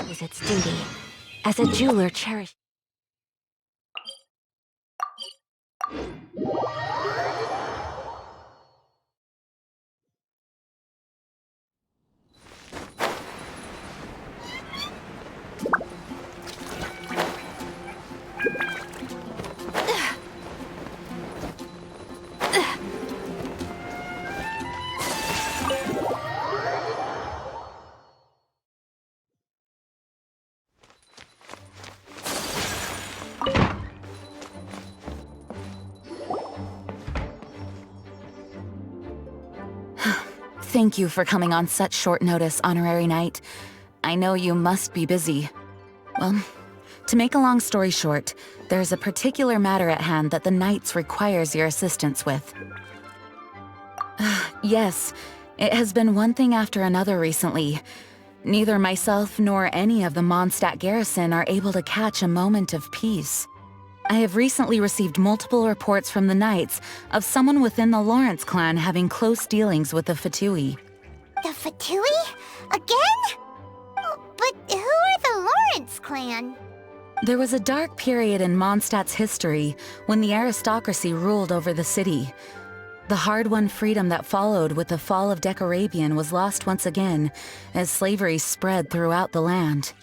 Is its duty as a jeweler cherished. Thank you for coming on such short notice, Honorary Knight. I know you must be busy. Well, to make a long story short, there's a particular matter at hand that the Knights requires your assistance with. Yes, it has been one thing after another recently. Neither myself nor any of the Mondstadt garrison are able to catch a moment of peace. I have recently received multiple reports from the Knights of someone within the Lawrence clan having close dealings with the Fatui. The Fatui? Again? But who are the Lawrence clan? There was a dark period in Mondstadt's history when the aristocracy ruled over the city. The hard-won freedom that followed with the fall of Decarabian was lost once again as slavery spread throughout the land.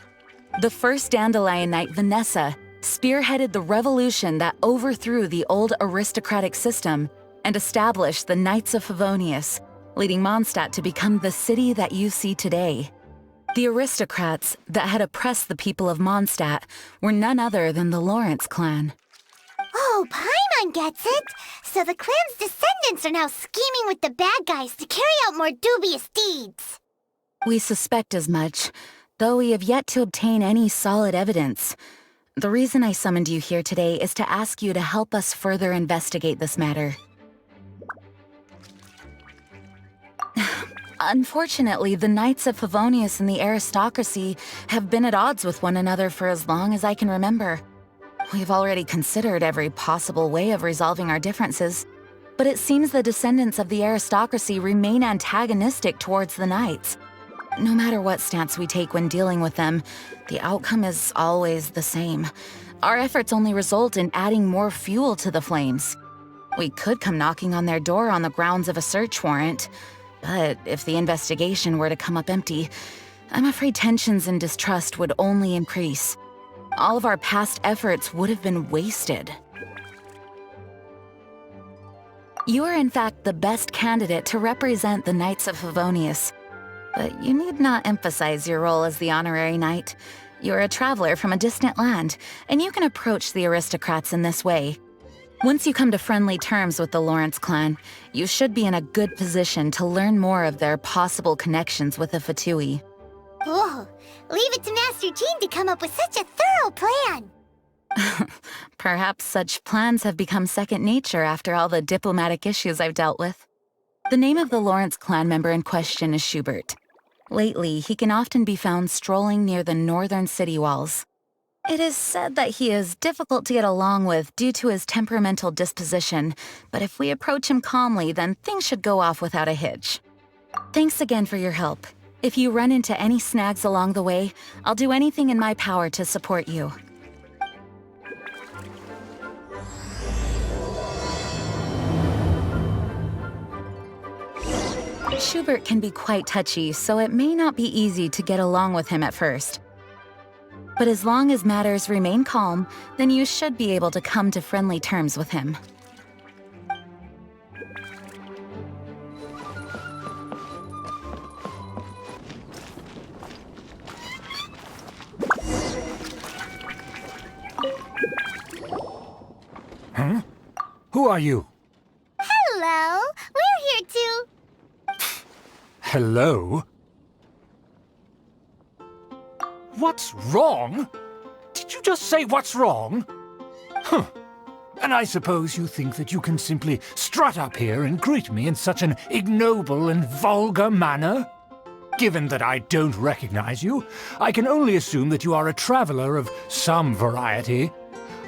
The first Dandelion Knight, Vanessa, spearheaded the revolution that overthrew the old aristocratic system and established the Knights of Favonius, leading Mondstadt to become the city that you see today. The aristocrats that had oppressed the people of Mondstadt were none other than the Lawrence clan. Oh, Paimon gets it! So the clan's descendants are now scheming with the bad guys to carry out more dubious deeds. We suspect as much, though we have yet to obtain any solid evidence. The reason I summoned you here today is to ask you to help us further investigate this matter. Unfortunately, the Knights of Favonius and the aristocracy have been at odds with one another for as long as I can remember. We've already considered every possible way of resolving our differences, but it seems the descendants of the aristocracy remain antagonistic towards the Knights. No matter what stance we take when dealing with them, the outcome is always the same. Our efforts only result in adding more fuel to the flames. We could come knocking on their door on the grounds of a search warrant, but if the investigation were to come up empty, I'm afraid tensions and distrust would only increase. All of our past efforts would have been wasted. You are in fact the best candidate to represent the Knights of Favonius. But you need not emphasize your role as the Honorary Knight. You're a traveler from a distant land, and you can approach the aristocrats in this way. Once you come to friendly terms with the Lawrence clan, you should be in a good position to learn more of their possible connections with the Fatui. Whoa, leave it to Master Jean to come up with such a thorough plan! Perhaps such plans have become second nature after all the diplomatic issues I've dealt with. The name of the Lawrence clan member in question is Schubert. Lately, he can often be found strolling near the northern city walls. It is said that he is difficult to get along with due to his temperamental disposition, but if we approach him calmly, then things should go off without a hitch. Thanks again for your help. If you run into any snags along the way, I'll do anything in my power to support you. Schubert can be quite touchy, so it may not be easy to get along with him at first. But as long as matters remain calm, then you should be able to come to friendly terms with him. Huh? Who are you? Hello! We're here to... Hello? What's wrong? Did you just say what's wrong? Huh. And I suppose you think that you can simply strut up here and greet me in such an ignoble and vulgar manner? Given that I don't recognize you, I can only assume that you are a traveler of some variety.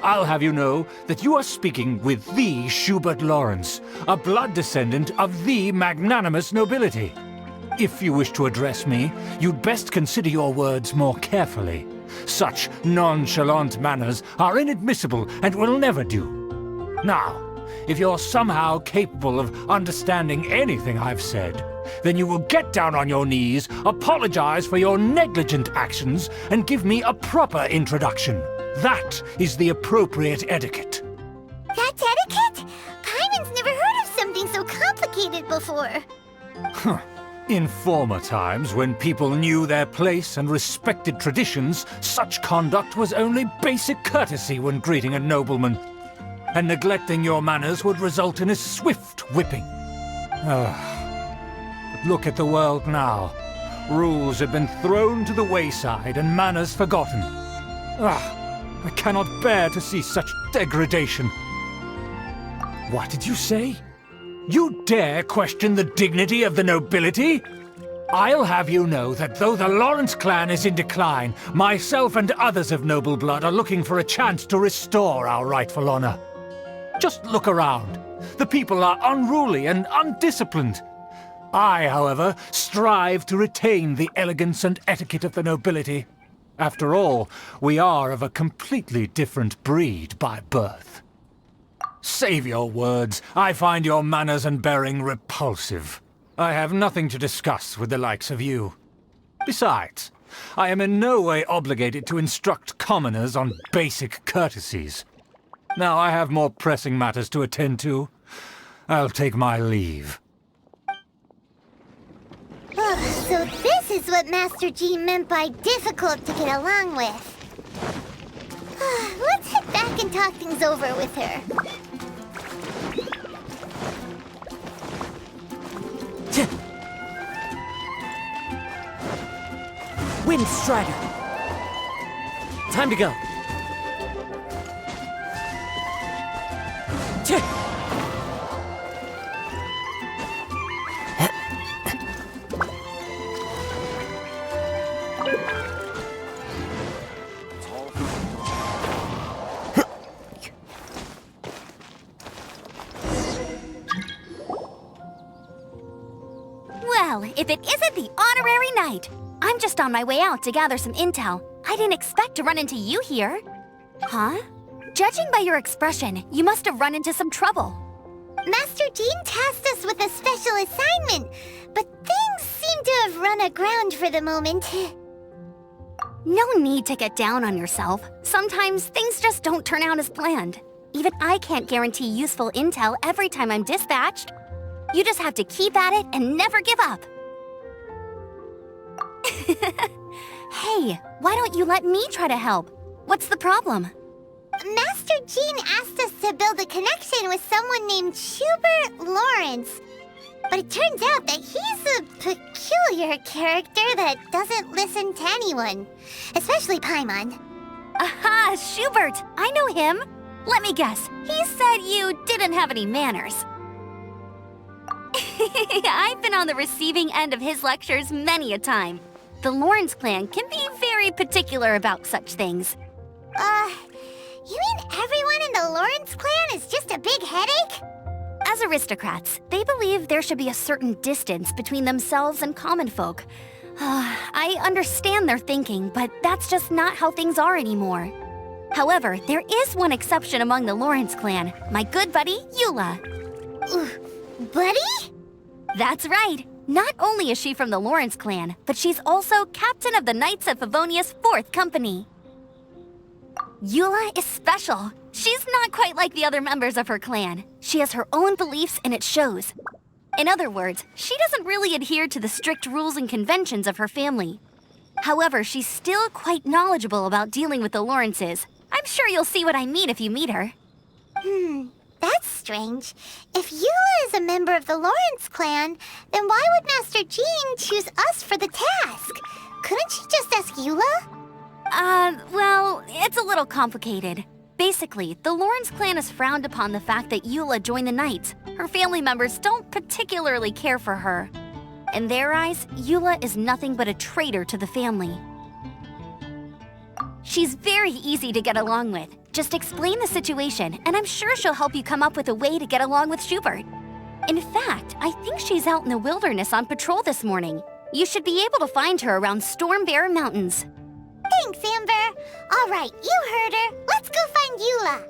I'll have you know that you are speaking with the Schubert Lawrence, a blood descendant of the magnanimous nobility. If you wish to address me, you'd best consider your words more carefully. Such nonchalant manners are inadmissible and will never do. Now, if you're somehow capable of understanding anything I've said, then you will get down on your knees, apologize for your negligent actions, and give me a proper introduction. That is the appropriate etiquette. That's etiquette? Paimon's never heard of something so complicated before. In former times, when people knew their place and respected traditions, such conduct was only basic courtesy when greeting a nobleman. And neglecting your manners would result in a swift whipping. But look at the world now. Rules have been thrown to the wayside and manners forgotten. I cannot bear to see such degradation. What did you say? You dare question the dignity of the nobility? I'll have you know that though the Lawrence clan is in decline, myself and others of noble blood are looking for a chance to restore our rightful honor. Just look around. The people are unruly and undisciplined. I, however, strive to retain the elegance and etiquette of the nobility. After all, we are of a completely different breed by birth. Save your words. I find your manners and bearing repulsive. I have nothing to discuss with the likes of you. Besides, I am in no way obligated to instruct commoners on basic courtesies. Now I have more pressing matters to attend to. I'll take my leave. So this is what Master G meant by difficult to get along with. Let's head back and talk things over with her. Wind Strider! Time to go! Well, if it isn't the honorary knight! I'm just on my way out to gather some intel. I didn't expect to run into you here. Huh? Judging by your expression, you must have run into some trouble. Master Jean tasked us with a special assignment, but things seem to have run aground for the moment. No need to get down on yourself. Sometimes things just don't turn out as planned. Even I can't guarantee useful intel every time I'm dispatched. You just have to keep at it and never give up. Hey, why don't you let me try to help? What's the problem? Master Jean asked us to build a connection with someone named Schubert Lawrence. But it turns out that he's a peculiar character that doesn't listen to anyone, especially Paimon. Aha, Schubert! I know him! Let me guess, he said you didn't have any manners. I've been on the receiving end of his lectures many a time. The Lawrence clan can be very particular about such things. You mean everyone in the Lawrence clan is just a big headache? As aristocrats, they believe there should be a certain distance between themselves and common folk. I understand their thinking, but that's just not how things are anymore. However, there is one exception among the Lawrence clan, my good buddy, Eula. Buddy? That's right. Not only is she from the Lawrence clan, but she's also captain of the Knights of Favonia's 4th Company. Eula is special. She's not quite like the other members of her clan. She has her own beliefs and it shows. In other words, she doesn't really adhere to the strict rules and conventions of her family. However, she's still quite knowledgeable about dealing with the Lawrences. I'm sure you'll see what I mean if you meet her. That's strange. If Eula is a member of the Lawrence clan, then why would Master Jean choose us for the task? Couldn't she just ask Eula? Well, it's a little complicated. Basically, the Lawrence clan has frowned upon the fact that Eula joined the Knights. Her family members don't particularly care for her. In their eyes, Eula is nothing but a traitor to the family. She's very easy to get along with. Just explain the situation, and I'm sure she'll help you come up with a way to get along with Schubert. In fact, I think she's out in the wilderness on patrol this morning. You should be able to find her around Storm Bear Mountains. Thanks, Amber. All right, you heard her. Let's go find Eula.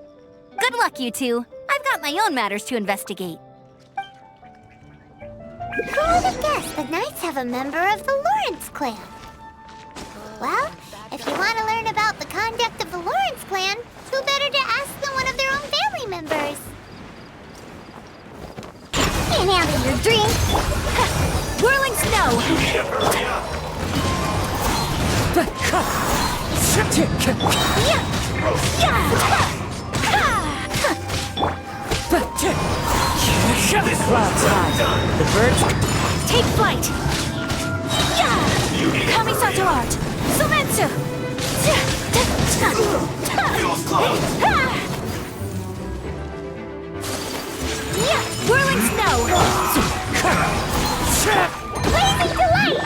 Good luck, you two. I've got my own matters to investigate. Who would have guessed the Knights have a member of the Lawrence clan? Well, if you want to learn about the conduct of the Lawrence clan, who better to ask than one of their own family members? Get out of your drink! Whirling snow! Clouds high. The birds... Take flight! Kamisato art! Sumetsu! Whirling snow! Blazing delight!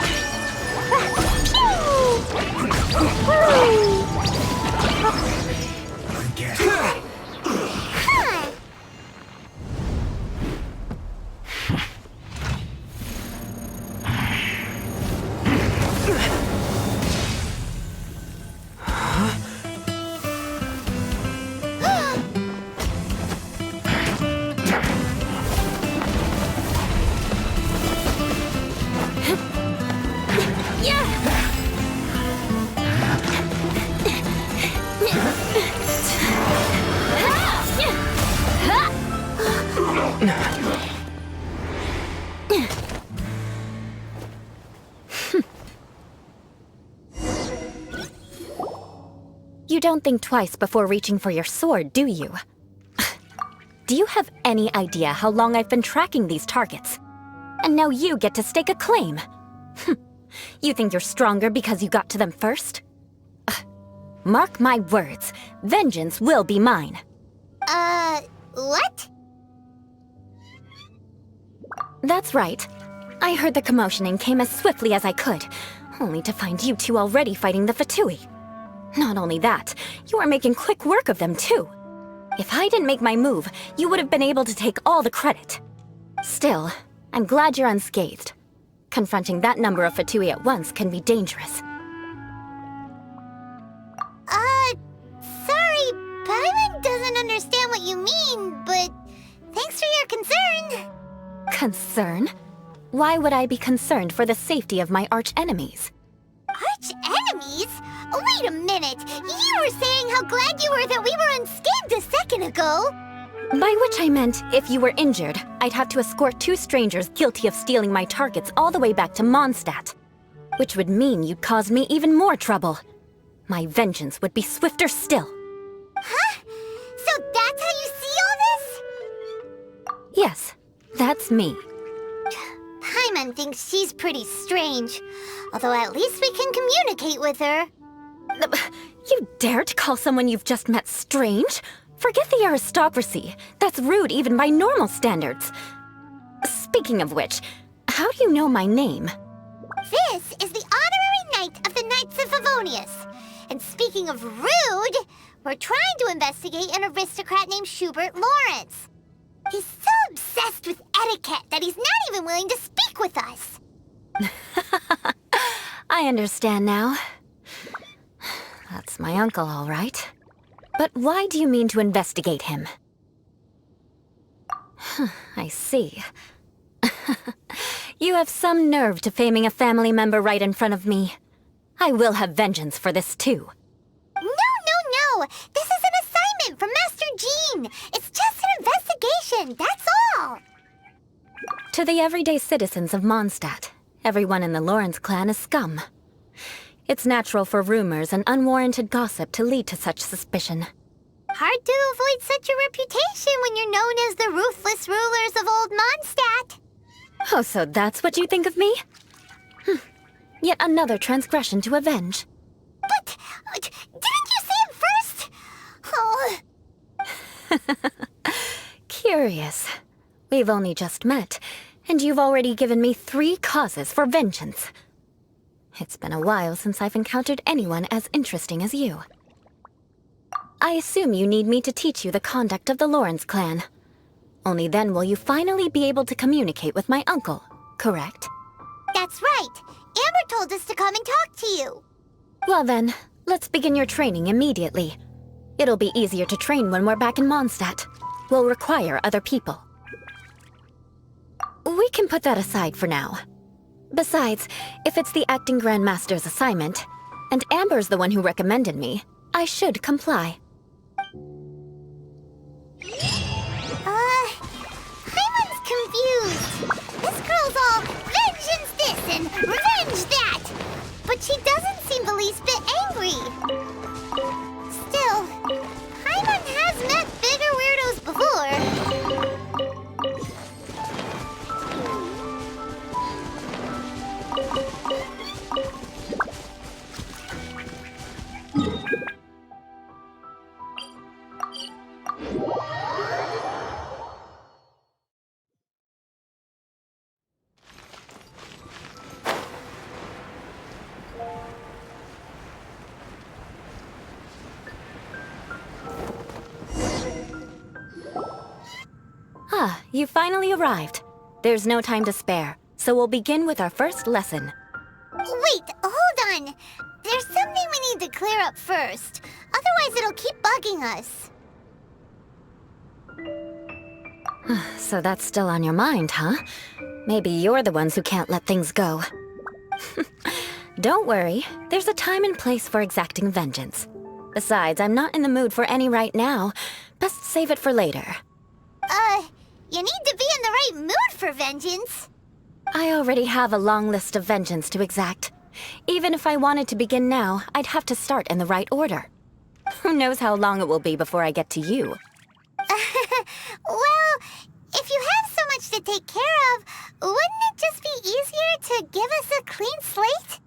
You don't think twice before reaching for your sword, do you? Do you have any idea how long I've been tracking these targets? And now you get to stake a claim. You think you're stronger because you got to them first? Mark my words, vengeance will be mine. What? That's right. I heard the commotion and came as swiftly as I could, only to find you two already fighting the Fatui. Not only that, you are making quick work of them too. If I didn't make my move, you would have been able to take all the credit. Still, I'm glad you're unscathed. Confronting that number of Fatui at once can be dangerous. Sorry, Paimon doesn't understand what you mean, but thanks for your concern. Concern? Why would I be concerned for the safety of my arch-enemies? Arch-enemies? Wait a minute! You were saying how glad you were that we were unscathed a second ago! By which I meant, if you were injured, I'd have to escort two strangers guilty of stealing my targets all the way back to Mondstadt. Which would mean you'd cause me even more trouble. My vengeance would be swifter still. Huh? So that's how you see all this? Yes, that's me. Paimon thinks she's pretty strange. Although at least we can communicate with her. You dare to call someone you've just met strange? Forget the aristocracy. That's rude even by normal standards. Speaking of which, how do you know my name? This is the honorary knight of the Knights of Favonius. And speaking of rude, we're trying to investigate an aristocrat named Schubert Lawrence. He's so obsessed with etiquette that he's not even willing to speak with us. I understand now. That's my uncle, all right. But why do you mean to investigate him? I see. You have some nerve to faming a family member right in front of me. I will have vengeance for this too. No. This is an assignment from Master Jean. It's just an investigation, that's all. To the everyday citizens of Mondstadt, everyone in the Lawrence clan is scum. It's natural for rumors and unwarranted gossip to lead to such suspicion. Hard to avoid such a reputation when you're known as the ruthless rulers of Old Mondstadt. Oh, so that's what you think of me? Yet another transgression to avenge. But didn't you say it first? Oh. Curious. We've only just met, and you've already given me 3 causes for vengeance. It's been a while since I've encountered anyone as interesting as you. I assume you need me to teach you the conduct of the Lawrence clan. Only then will you finally be able to communicate with my uncle, correct? That's right. Amber told us to come and talk to you. Well then, let's begin your training immediately. It'll be easier to train when we're back in Mondstadt. We'll require other people. We can put that aside for now. Besides, if it's the acting Grandmaster's assignment, and Amber's the one who recommended me, I should comply. Paimon's confused. This girl's all vengeance this and revenge that. But she doesn't seem the least bit angry. Still, Paimon has met bigger weirdos before. Ah, you finally arrived. There's no time to spare, so we'll begin with our first lesson. Wait, hold on. There's something we need to clear up first. Otherwise, it'll keep bugging us. So that's still on your mind, huh? Maybe you're the ones who can't let things go. Don't worry, there's a time and place for exacting vengeance. Besides, I'm not in the mood for any right now. Best save it for later. You need to be in the right mood for vengeance. I already have a long list of vengeance to exact. Even if I wanted to begin now, I'd have to start in the right order. Who knows how long it will be before I get to you? Well, if you have so much to take care of, wouldn't it just be easier to give us a clean slate?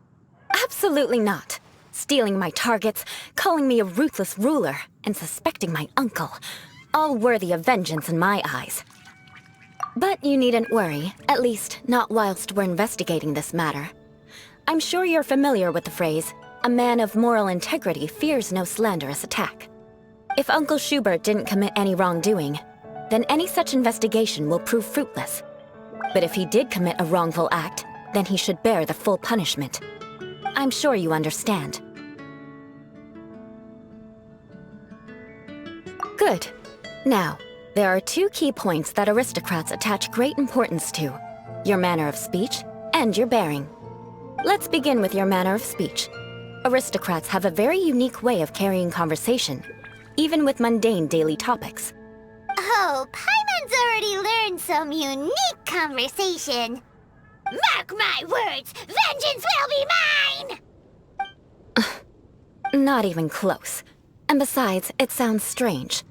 Absolutely not. Stealing my targets, calling me a ruthless ruler, and suspecting my uncle. All worthy of vengeance in my eyes. But you needn't worry, at least not whilst we're investigating this matter. I'm sure you're familiar with the phrase, a man of moral integrity fears no slanderous attack. If Uncle Schubert didn't commit any wrongdoing, then any such investigation will prove fruitless. But if he did commit a wrongful act, then he should bear the full punishment. I'm sure you understand. Good. Now, there are two key points that aristocrats attach great importance to: your manner of speech and your bearing. Let's begin with your manner of speech. Aristocrats have a very unique way of carrying conversation, even with mundane daily topics. Oh, Paimon's already learned some unique conversation. Mark my words, vengeance will be mine! Not even close. And besides, it sounds strange.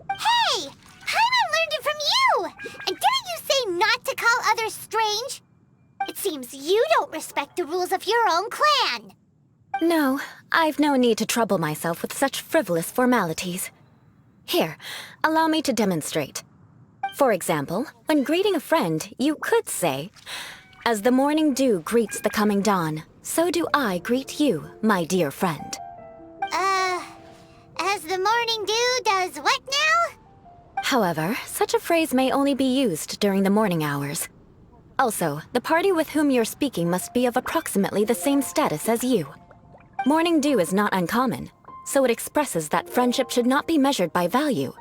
Hey! Paimon learned it from you! And didn't you say not to call others strange? It seems you don't respect the rules of your own clan. No, I've no need to trouble myself with such frivolous formalities. Here, allow me to demonstrate. For example, when greeting a friend, you could say, "As the morning dew greets the coming dawn, so do I greet you, my dear friend." As the morning dew does what now? However, such a phrase may only be used during the morning hours. Also, the party with whom you're speaking must be of approximately the same status as you. Morning dew is not uncommon, so it expresses that friendship should not be measured by value,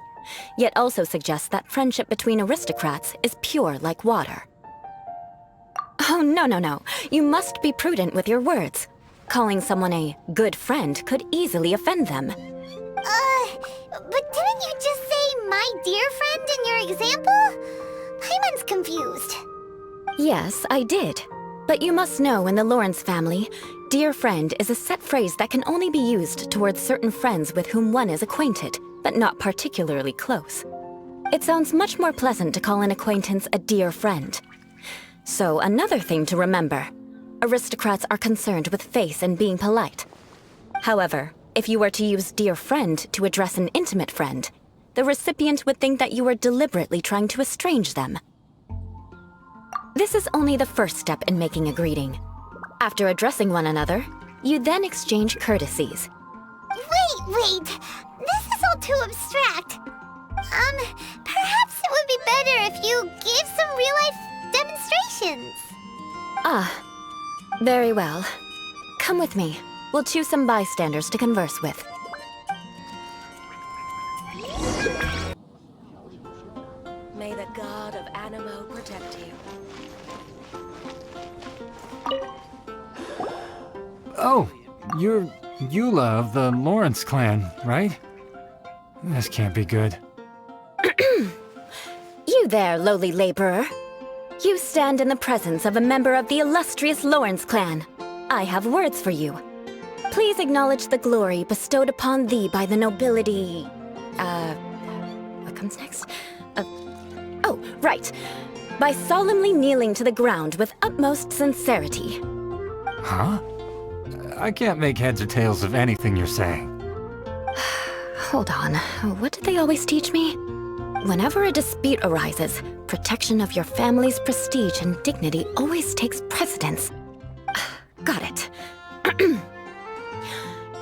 yet also suggests that friendship between aristocrats is pure like water. Oh, no. You must be prudent with your words. Calling someone a good friend could easily offend them. But didn't you just say my dear friend in your example? Paimon's confused. Yes, I did. But you must know in the Lawrence family, dear friend is a set phrase that can only be used towards certain friends with whom one is acquainted, but not particularly close. It sounds much more pleasant to call an acquaintance a dear friend. So another thing to remember, aristocrats are concerned with face and being polite. However, if you were to use dear friend to address an intimate friend, the recipient would think that you were deliberately trying to estrange them. This is only the first step in making a greeting. After addressing one another, you then exchange courtesies. Wait! This is all too abstract. Perhaps it would be better if you gave some real-life demonstrations. Ah, very well. Come with me. We'll choose some bystanders to converse with. May the god of Animo protect you. Oh, you're Eula of the Lawrence clan, right? This can't be good. You there, lowly laborer. You stand in the presence of a member of the illustrious Lawrence clan. I have words for you. Please acknowledge the glory bestowed upon thee by the nobility... what comes next? Oh, right. By solemnly kneeling to the ground with utmost sincerity. Huh? I can't make heads or tails of anything you're saying. Hold on. What did they always teach me? Whenever a dispute arises, protection of your family's prestige and dignity always takes precedence. Got it.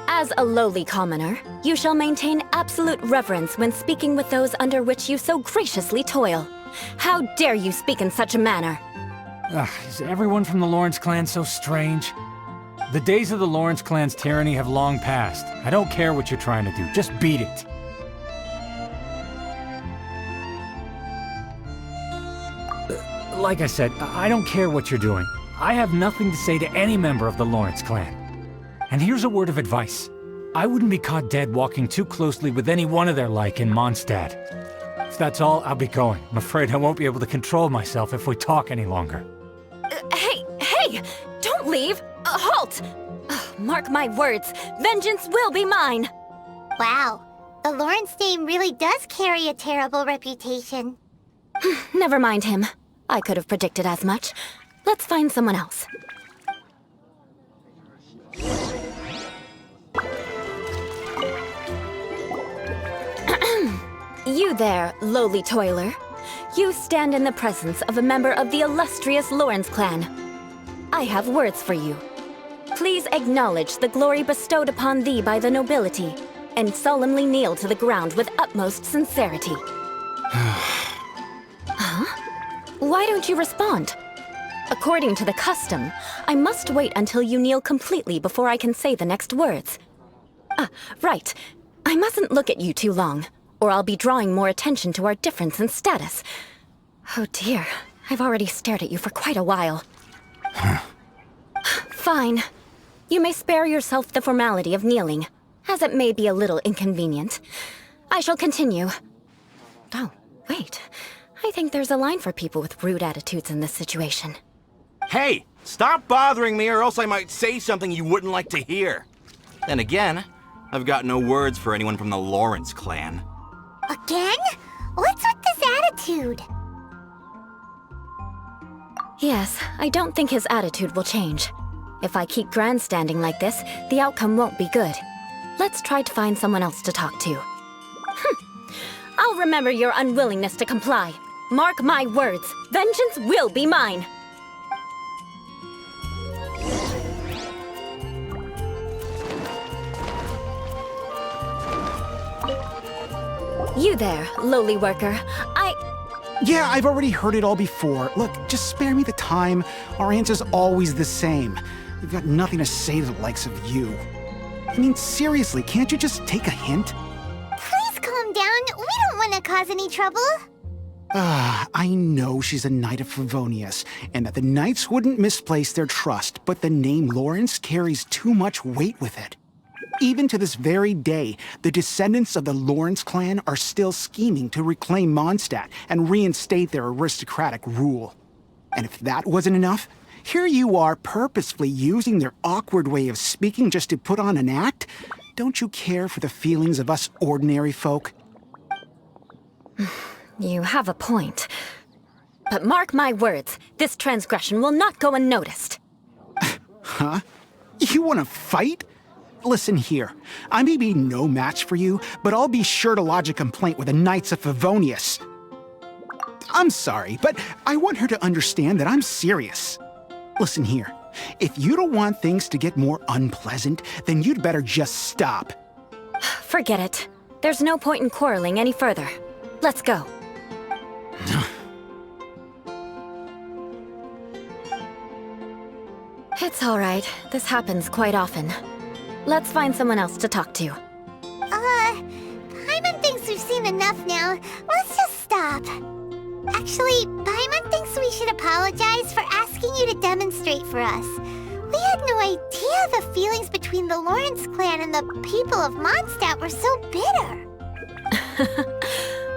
As a lowly commoner, you shall maintain absolute reverence when speaking with those under which you so graciously toil. How dare you speak in such a manner? Is everyone from the Lawrence clan so strange? The days of the Lawrence clan's tyranny have long passed. I don't care what you're trying to do, just beat it. Like I said, I don't care what you're doing. I have nothing to say to any member of the Lawrence clan. And here's a word of advice. I wouldn't be caught dead walking too closely with any one of their like in Mondstadt. If that's all, I'll be going. I'm afraid I won't be able to control myself if we talk any longer. Hey! Don't leave! Halt! Mark my words, vengeance will be mine! Wow, the Lawrence name really does carry a terrible reputation. Never mind him. I could have predicted as much. Let's find someone else. You there, lowly toiler. You stand in the presence of a member of the illustrious Lawrence clan. I have words for you. Please acknowledge the glory bestowed upon thee by the nobility, and solemnly kneel to the ground with utmost sincerity. Huh? Why don't you respond? According to the custom, I must wait until you kneel completely before I can say the next words. Right. I mustn't look at you too long, or I'll be drawing more attention to our difference in status. Oh dear, I've already stared at you for quite a while. Fine. You may spare yourself the formality of kneeling, as it may be a little inconvenient. I shall continue. Oh, wait. I think there's a line for people with rude attitudes in this situation. Hey, stop bothering me or else I might say something you wouldn't like to hear. Then again, I've got no words for anyone from the Lawrence clan. Again? What's with this attitude? Yes, I don't think his attitude will change. If I keep grandstanding like this, the outcome won't be good. Let's try to find someone else to talk to. I'll remember your unwillingness to comply. Mark my words, vengeance will be mine! You there, lowly worker. Yeah, I've already heard it all before. Look, just spare me the time. Our answer's always the same. We've got nothing to say to the likes of you. I mean, seriously, can't you just take a hint? Please calm down. We don't want to cause any trouble. I know she's a knight of Favonius, and that the knights wouldn't misplace their trust, but the name Lawrence carries too much weight with it. Even to this very day, the descendants of the Lawrence clan are still scheming to reclaim Mondstadt and reinstate their aristocratic rule. And if that wasn't enough, here you are purposefully using their awkward way of speaking just to put on an act? Don't you care for the feelings of us ordinary folk? You have a point. But mark my words, this transgression will not go unnoticed. Huh? You want to fight? Listen here, I may be no match for you, but I'll be sure to lodge a complaint with the Knights of Favonius. I'm sorry, but I want her to understand that I'm serious. Listen here, if you don't want things to get more unpleasant, then you'd better just stop. Forget it. There's no point in quarreling any further. Let's go. It's all right. This happens quite often. Let's find someone else to talk to. Paimon thinks we've seen enough now. Let's just stop. Actually, Paimon thinks we should apologize for asking you to demonstrate for us. We had no idea the feelings between the Lawrence clan and the people of Mondstadt were so bitter.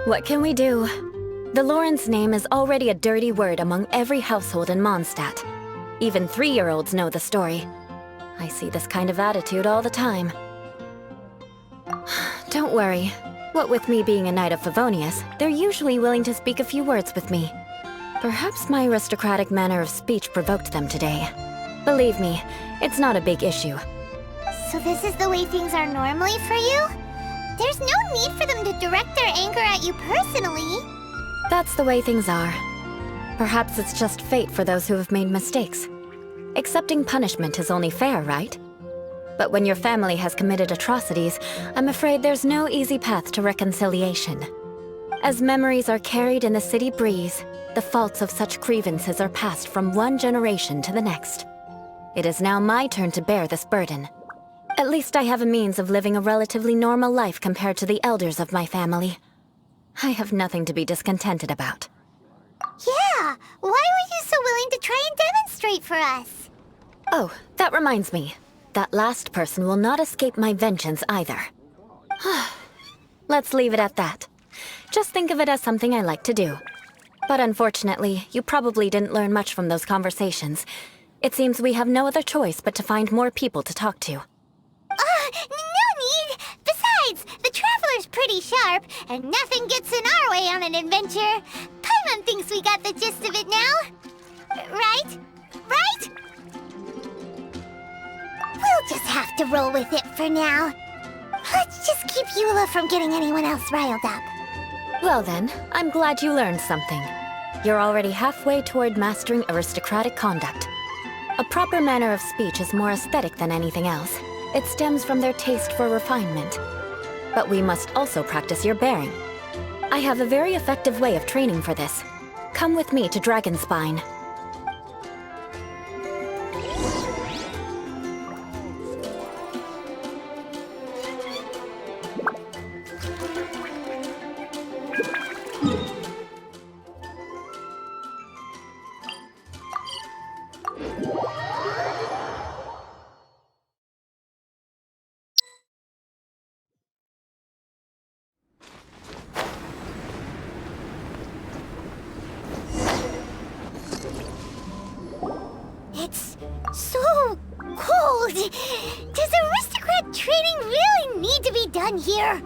What can we do? The Lawrence name is already a dirty word among every household in Mondstadt. Even 3-year-olds know the story. I see this kind of attitude all the time. Don't worry. What with me being a Knight of Favonius, they're usually willing to speak a few words with me. Perhaps my aristocratic manner of speech provoked them today. Believe me, it's not a big issue. So this is the way things are normally for you? There's no need for them to direct their anger at you personally. That's the way things are. Perhaps it's just fate for those who have made mistakes. Accepting punishment is only fair, right? But when your family has committed atrocities, I'm afraid there's no easy path to reconciliation. As memories are carried in the city breeze, the faults of such grievances are passed from one generation to the next. It is now my turn to bear this burden. At least I have a means of living a relatively normal life compared to the elders of my family. I have nothing to be discontented about. Yeah, why were you so willing to try and demonstrate for us? Oh, that reminds me. That last person will not escape my vengeance either. Let's leave it at that. Just think of it as something I like to do. But unfortunately, you probably didn't learn much from those conversations. It seems we have no other choice but to find more people to talk to. No need! Besides, the Traveler's pretty sharp, and nothing gets in our way on an adventure. Paimon thinks we got the gist of it now. Right? Right? We'll just have to roll with it for now. Let's just keep Eula from getting anyone else riled up. Well then, I'm glad you learned something. You're already halfway toward mastering aristocratic conduct. A proper manner of speech is more aesthetic than anything else. It stems from their taste for refinement. But we must also practice your bearing. I have a very effective way of training for this. Come with me to Dragonspine. It's so cold. Does aristocrat training really need to be done here?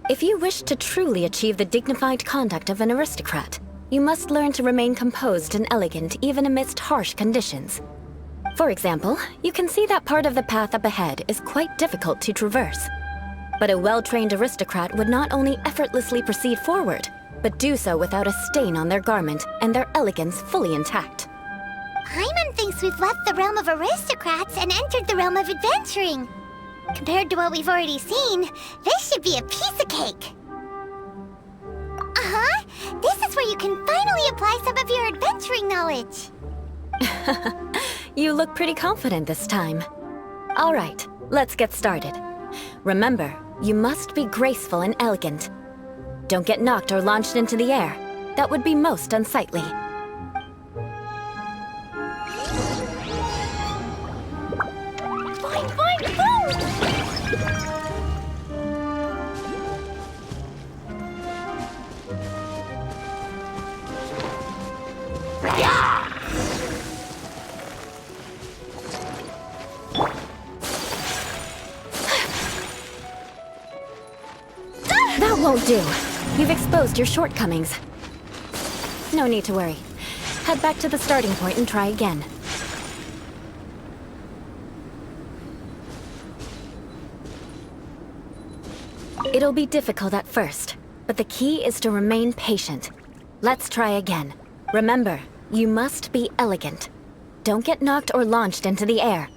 If you wish to truly achieve the dignified conduct of an aristocrat, you must learn to remain composed and elegant even amidst harsh conditions. For example, you can see that part of the path up ahead is quite difficult to traverse. But a well-trained aristocrat would not only effortlessly proceed forward, but do so without a stain on their garment and their elegance fully intact. Paimon thinks we've left the realm of aristocrats and entered the realm of adventuring. Compared to what we've already seen, this should be a piece of cake. Uh-huh. This is where you can finally apply some of your adventuring knowledge. You look pretty confident this time. All right, let's get started. Remember, you must be graceful and elegant. Don't get knocked or launched into the air. That would be most unsightly. Boing, boing, boom! That won't do. You've exposed your shortcomings. No need to worry. Head back to the starting point and try again. It'll be difficult at first, but the key is to remain patient. Let's try again. Remember, you must be elegant. Don't get knocked or launched into the air.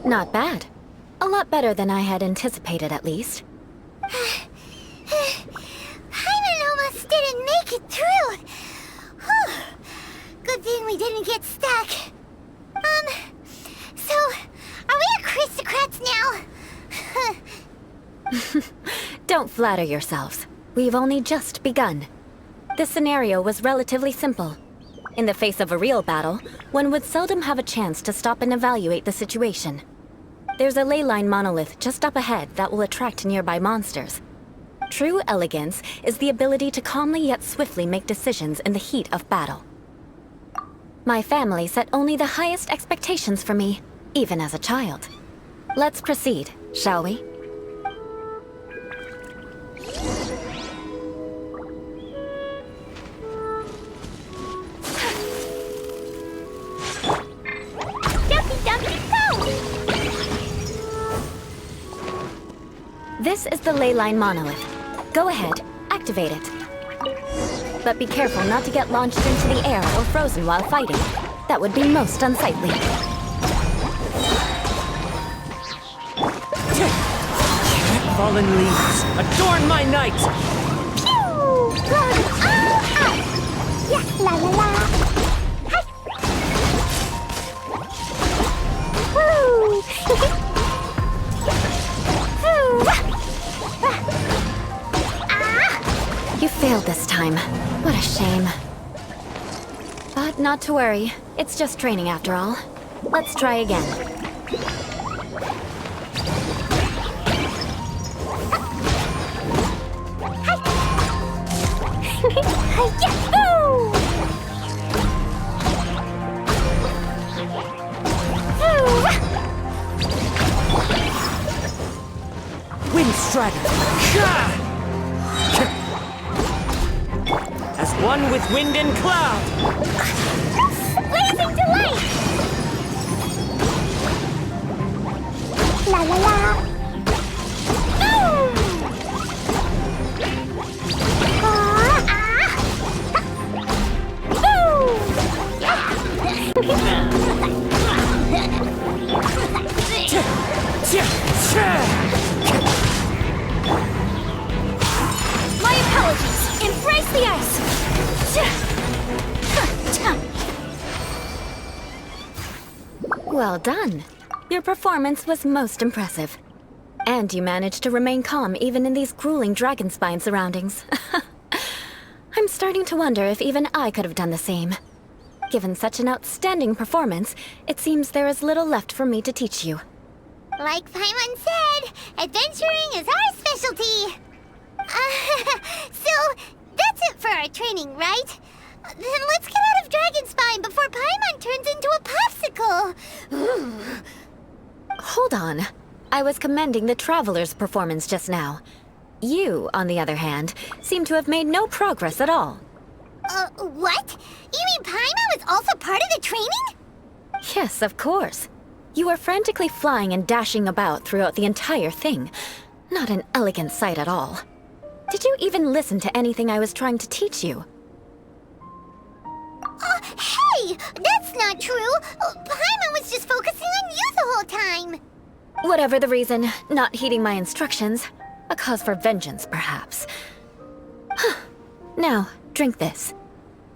Not bad. A lot better than I had anticipated, at least. Paimon almost didn't make it through. Whew. Good thing we didn't get stuck. So, are we aristocrats now? Don't flatter yourselves. We've only just begun. This scenario was relatively simple. In the face of a real battle, one would seldom have a chance to stop and evaluate the situation. There's a ley line monolith just up ahead that will attract nearby monsters. True elegance is the ability to calmly yet swiftly make decisions in the heat of battle. My family set only the highest expectations for me, even as a child. Let's proceed, shall we? This is the ley line monolith. Go ahead, activate it. But be careful not to get launched into the air or frozen while fighting. That would be most unsightly. Fallen leaves, adorn my night! Pew! Yeah, la la la. Hi. Woo! You failed this time. What a shame. But not to worry. It's just training after all. Let's try again. Wind Strider! As one with wind and cloud! Blazing delight! La la la! Boom! My apologies! Embrace the ice! Well done. Your performance was most impressive. And you managed to remain calm even in these grueling dragonspine surroundings. I'm starting to wonder if even I could have done the same. Given such an outstanding performance, it seems there is little left for me to teach you. Like Paimon said, adventuring is our specialty. So, that's it for our training, right? Then let's get out of Dragonspine before Paimon turns into a popsicle. Hold on. I was commending the Traveler's performance just now. You, on the other hand, seem to have made no progress at all. What? You mean Paimon was also part of the training? Yes, of course. You were frantically flying and dashing about throughout the entire thing. Not an elegant sight at all. Did you even listen to anything I was trying to teach you? Hey! That's not true! Paimon was just focusing on you the whole time! Whatever the reason, not heeding my instructions. A cause for vengeance, perhaps. Now, drink this.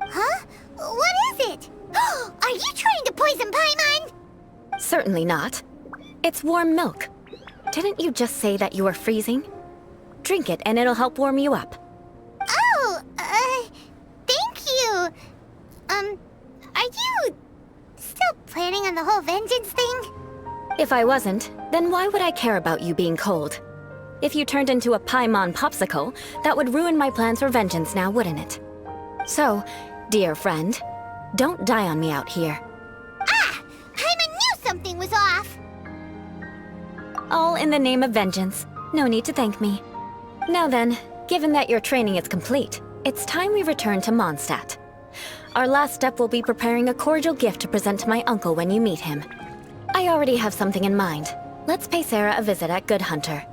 Huh? What is it? Are you trying to poison Paimon? Certainly not. It's warm milk. Didn't you just say that you were freezing? Drink it and it'll help warm you up. Oh, thank you. Are you still planning on the whole vengeance thing? If I wasn't, then why would I care about you being cold? If you turned into a Paimon popsicle, that would ruin my plans for vengeance now, wouldn't it? So, dear friend, don't die on me out here. Ah! Paimon knew something was off! All in the name of vengeance. No need to thank me. Now then, given that your training is complete, it's time we return to Mondstadt. Our last step will be preparing a cordial gift to present to my uncle when you meet him. I already have something in mind. Let's pay Sarah a visit at Good Hunter.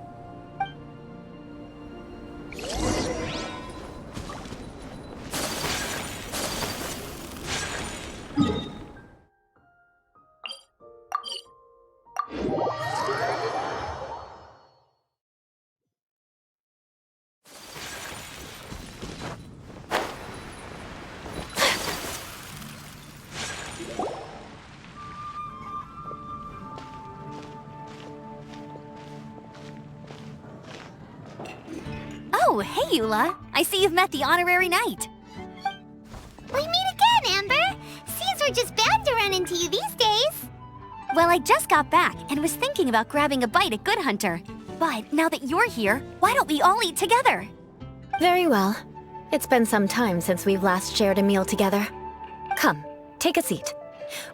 Oh, hey, Eula. I see you've met the honorary knight. We meet again, Amber. Seems we're just bound to run into you these days. Well, I just got back and was thinking about grabbing a bite at Good Hunter. But now that you're here, why don't we all eat together? Very well. It's been some time since we've last shared a meal together. Come, take a seat.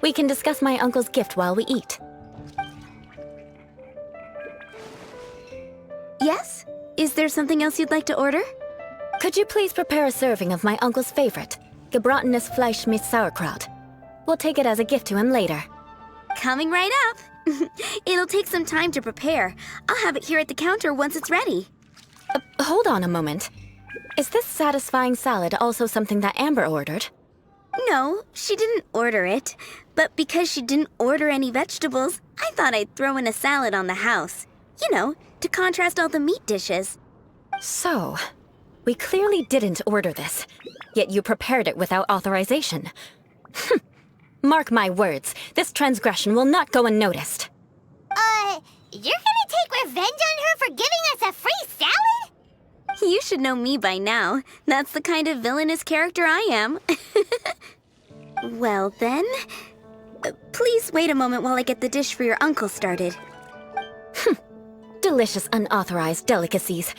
We can discuss my uncle's gift while we eat. Yes? Is there something else you'd like to order? Could you please prepare a serving of my uncle's favorite, gebratenes Fleisch mit Sauerkraut? We'll take it as a gift to him later. Coming right up. It'll take some time to prepare. I'll have it here at the counter once it's ready. Hold on a moment. Is this satisfying salad also something that Amber ordered? No, she didn't order it. But because she didn't order any vegetables, I thought I'd throw in a salad on the house. You know, to contrast all the meat dishes. So, we clearly didn't order this, yet you prepared it without authorization. Mark my words, this transgression will not go unnoticed. You're gonna take revenge on her for giving us a free salad? You should know me by now. That's the kind of villainous character I am. Well then, please wait a moment while I get the dish for your uncle started. Delicious unauthorized delicacies.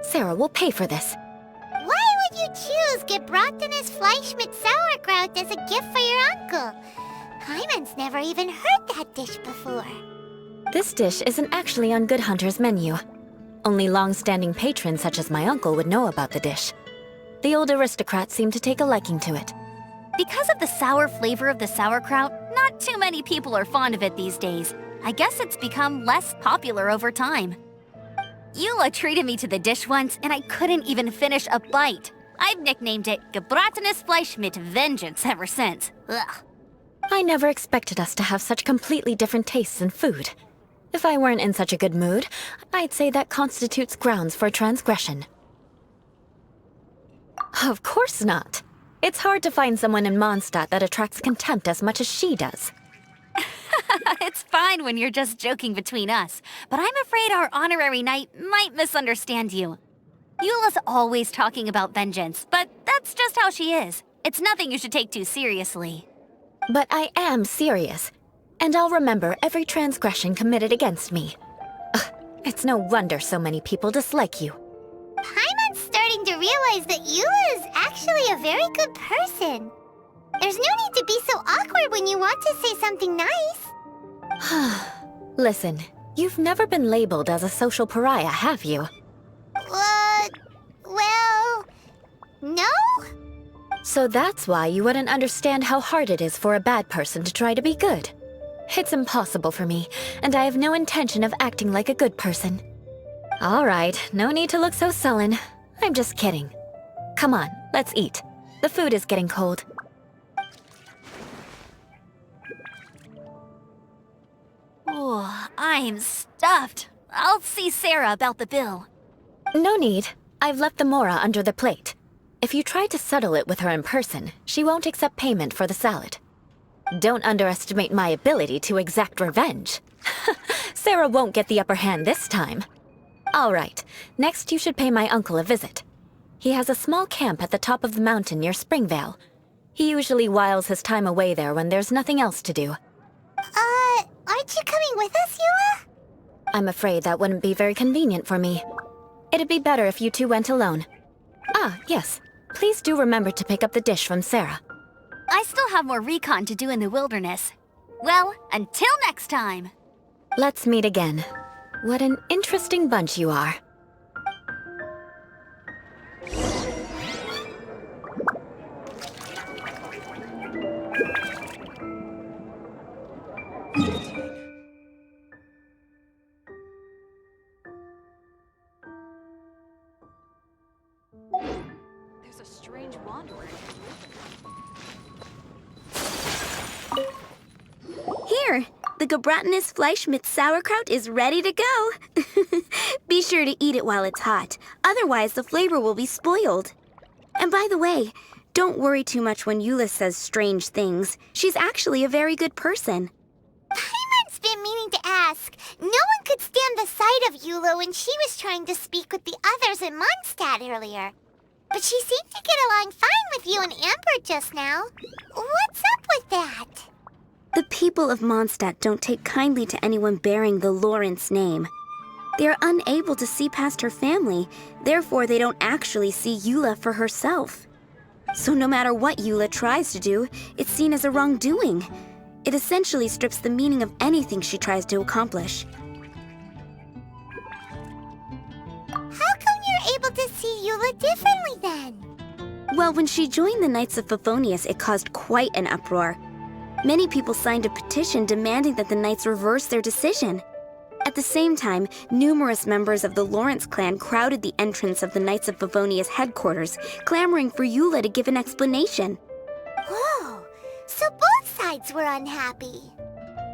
Sarah will pay for this. Why would you choose gebratenes Fleisch mit Sauerkraut as a gift for your uncle? Hyman's never even heard that dish before. This dish isn't actually on Good Hunter's menu. Only long-standing patrons such as my uncle would know about the dish. The old aristocrat seemed to take a liking to it. Because of the sour flavor of the sauerkraut, not too many people are fond of it these days. I guess it's become less popular over time. Eula treated me to the dish once, and I couldn't even finish a bite. I've nicknamed it gebratenes Fleisch mit Vengeance ever since. Ugh. I never expected us to have such completely different tastes in food. If I weren't in such a good mood, I'd say that constitutes grounds for transgression. Of course not. It's hard to find someone in Mondstadt that attracts contempt as much as she does. It's fine when you're just joking between us, but I'm afraid our honorary knight might misunderstand you. Eula's always talking about vengeance, but that's just how she is. It's nothing you should take too seriously. But I am serious, and I'll remember every transgression committed against me. Ugh, it's no wonder so many people dislike you. Paimon's starting to realize that Eula is actually a very good person. There's no need to be so awkward when you want to say something nice. Listen, you've never been labeled as a social pariah, have you? Well, no? So that's why you wouldn't understand how hard it is for a bad person to try to be good. It's impossible for me, and I have no intention of acting like a good person. All right, no need to look so sullen. I'm just kidding. Come on, let's eat. The food is getting cold. Oh, I'm stuffed. I'll see Sarah about the bill. No need. I've left the mora under the plate. If you try to settle it with her in person, she won't accept payment for the salad. Don't underestimate my ability to exact revenge. Sarah won't get the upper hand this time. All right, next you should pay my uncle a visit. He has a small camp at the top of the mountain near Vhiel. He usually whiles his time away there when there's nothing else to do. Aren't you coming with us, Eula? I'm afraid that wouldn't be very convenient for me. It'd be better if you two went alone. Ah, yes. Please do remember to pick up the dish from Sarah. I still have more recon to do in the wilderness. Well, until next time. Let's meet again. What an interesting bunch you are. There's a strange wanderer. Here, The gebratenes Fleisch mit sauerkraut is ready to go. Be sure to eat it while it's hot. Otherwise, the flavor will be spoiled. And by the way, don't worry too much when Eula says strange things. She's actually a very good person. Paimon's been meaning to ask. No one could stand the sight of Eula when she was trying to speak with the others in Mondstadt earlier. But she seemed to get along fine with you and Amber just now. What's up with that? The people of Mondstadt don't take kindly to anyone bearing the Lawrence name. They are unable to see past her family, therefore they don't actually see Eula for herself. So no matter what Eula tries to do, it's seen as a wrongdoing. It essentially strips the meaning of anything she tries to accomplish. How come you're able to see Eula differently then? Well, when she joined the Knights of Favonius, it caused quite an uproar. Many people signed a petition demanding that the Knights reverse their decision. At the same time, numerous members of the Lawrence clan crowded the entrance of the Knights of Favonius headquarters, clamoring for Eula to give an explanation. Whoa, so both sides were unhappy.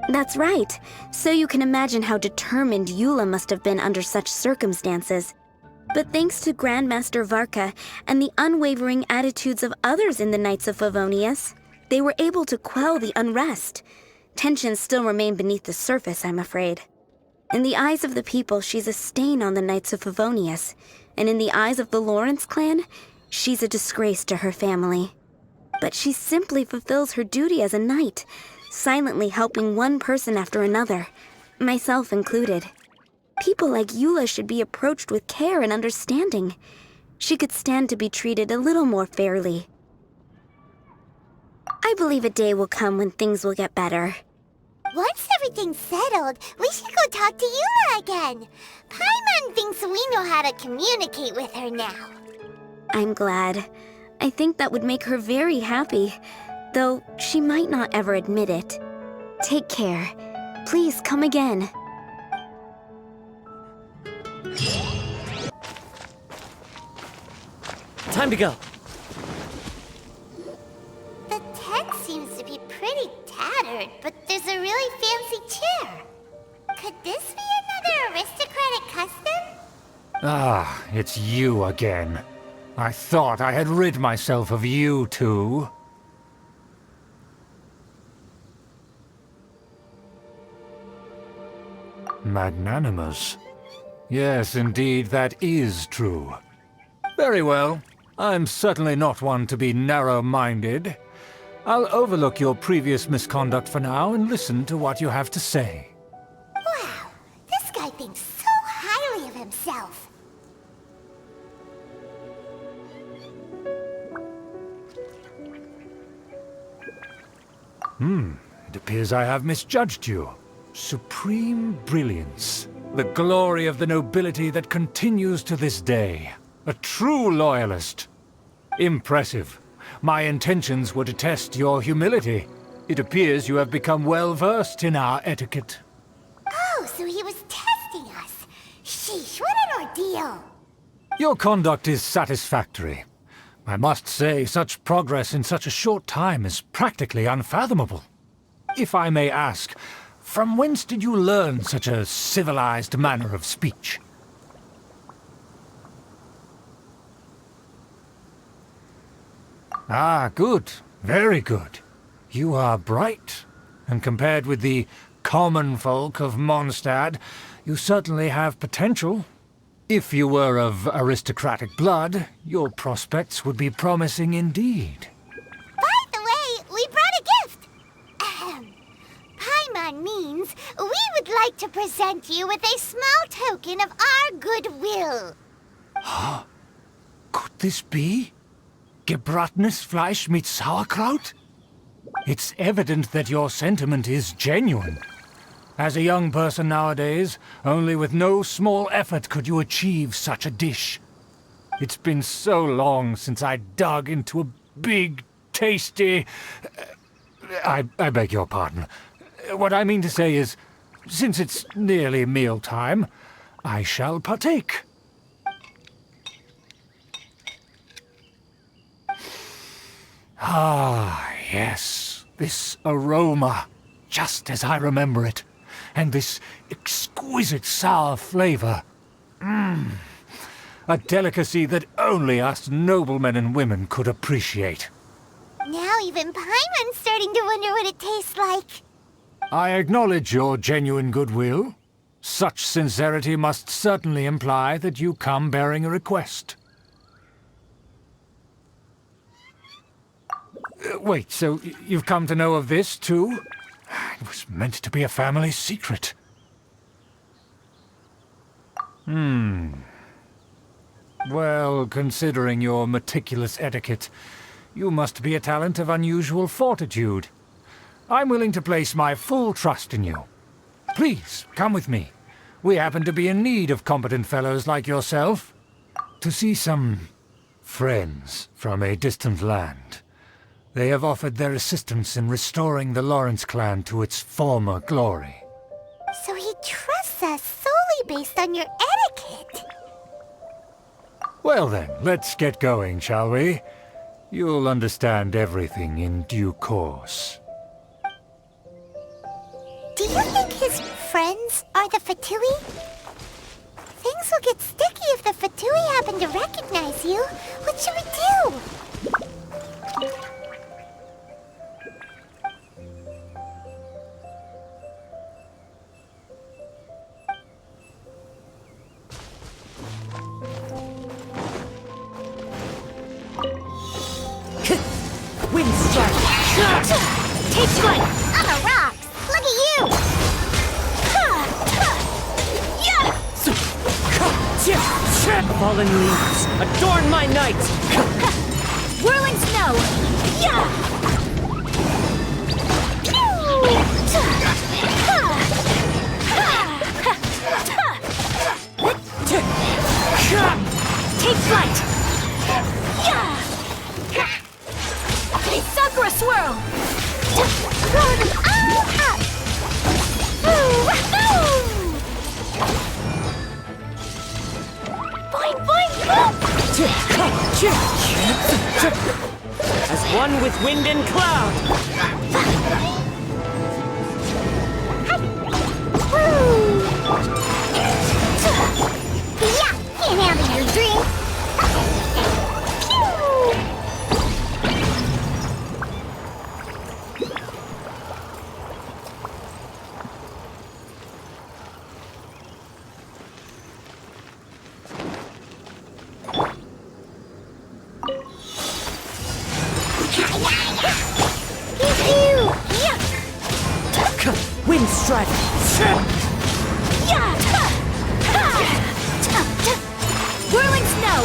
That's right. So you can imagine how determined Eula must have been under such circumstances. But thanks to Grandmaster Varka and the unwavering attitudes of others in the Knights of Favonius, they were able to quell the unrest. Tensions still remain beneath the surface, I'm afraid. In the eyes of the people, she's a stain on the Knights of Favonius, and in the eyes of the Lawrence clan, she's a disgrace to her family. But she simply fulfills her duty as a knight, silently helping one person after another, myself included. People like Eula should be approached with care and understanding. She could stand to be treated a little more fairly. I believe a day will come when things will get better. Once everything's settled, we should go talk to Eula again. Paimon thinks we know how to communicate with her now. I'm glad. I think that would make her very happy, though she might not ever admit it. Take care. Please come again. Time to go. The tent seems to be pretty tattered, but there's a really fancy chair. Could this be another aristocratic custom? Ah, it's you again. I thought I had rid myself of you two. Magnanimous. Yes, indeed, that is true. Very well. I'm certainly not one to be narrow-minded. I'll overlook your previous misconduct for now and listen to what you have to say. Wow, this guy thinks so highly of himself. It appears I have misjudged you. Supreme brilliance. The glory of the nobility that continues to this day. A true loyalist. Impressive. My intentions were to test your humility. It appears you have become well-versed in our etiquette. Oh, so he was testing us. Sheesh, what an ordeal. Your conduct is satisfactory. I must say, such progress in such a short time is practically unfathomable. If I may ask, from whence did you learn such a civilized manner of speech? Ah, good. Very good. You are bright, and compared with the common folk of Mondstadt, you certainly have potential. If you were of aristocratic blood, your prospects would be promising indeed. By the way, we brought a gift. Paimon means we would like to present you with a small token of our goodwill. Could this be? Gebratenes Fleisch mit Sauerkraut? It's evident that your sentiment is genuine. As a young person nowadays, only with no small effort could you achieve such a dish. It's been so long since I dug into a big, tasty... I beg your pardon. What I mean to say is, since it's nearly mealtime, I shall partake. Ah, yes, this aroma. just as I remember it. And this exquisite sour flavor. A delicacy that only us noblemen and women could appreciate. Now even Paimon's starting to wonder what it tastes like. I acknowledge your genuine goodwill. Such sincerity must certainly imply that you come bearing a request. Wait, so you've come to know of this, too? It was meant to be a family secret. Well, considering your meticulous etiquette, you must be a talent of unusual fortitude. I'm willing to place my full trust in you. Please, come with me. We happen to be in need of competent fellows like yourself. To see some friends from a distant land. They have offered their assistance in restoring the Lawrence clan to its former glory. So he trusts us solely based on your etiquette. Well then, let's get going, shall we? You'll understand everything in due course. Do you think his friends are the Fatui? Things will get sticky if the Fatui happen to recognize you. What should we do? Wind strike! Take flight! On the rocks! Look at you! Fallen leaves, adorn my night! Whirling snow! Take flight! Sakura swirl! Roll them all up! Boing, boing, boing! As one with wind and cloud! Yeah, can't handle your drink! Wind strike! Whirling snow!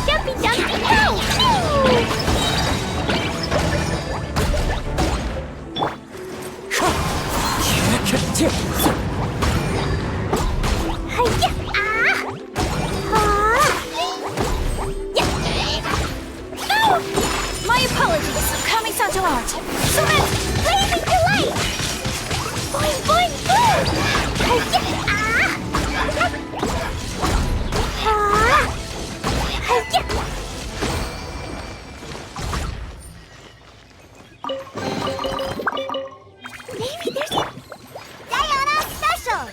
Jumpy, jumpy, go! My apologies, Kami-sato art. So that's blazing delight! Boing, boing, boing! Maybe there's a Diana special!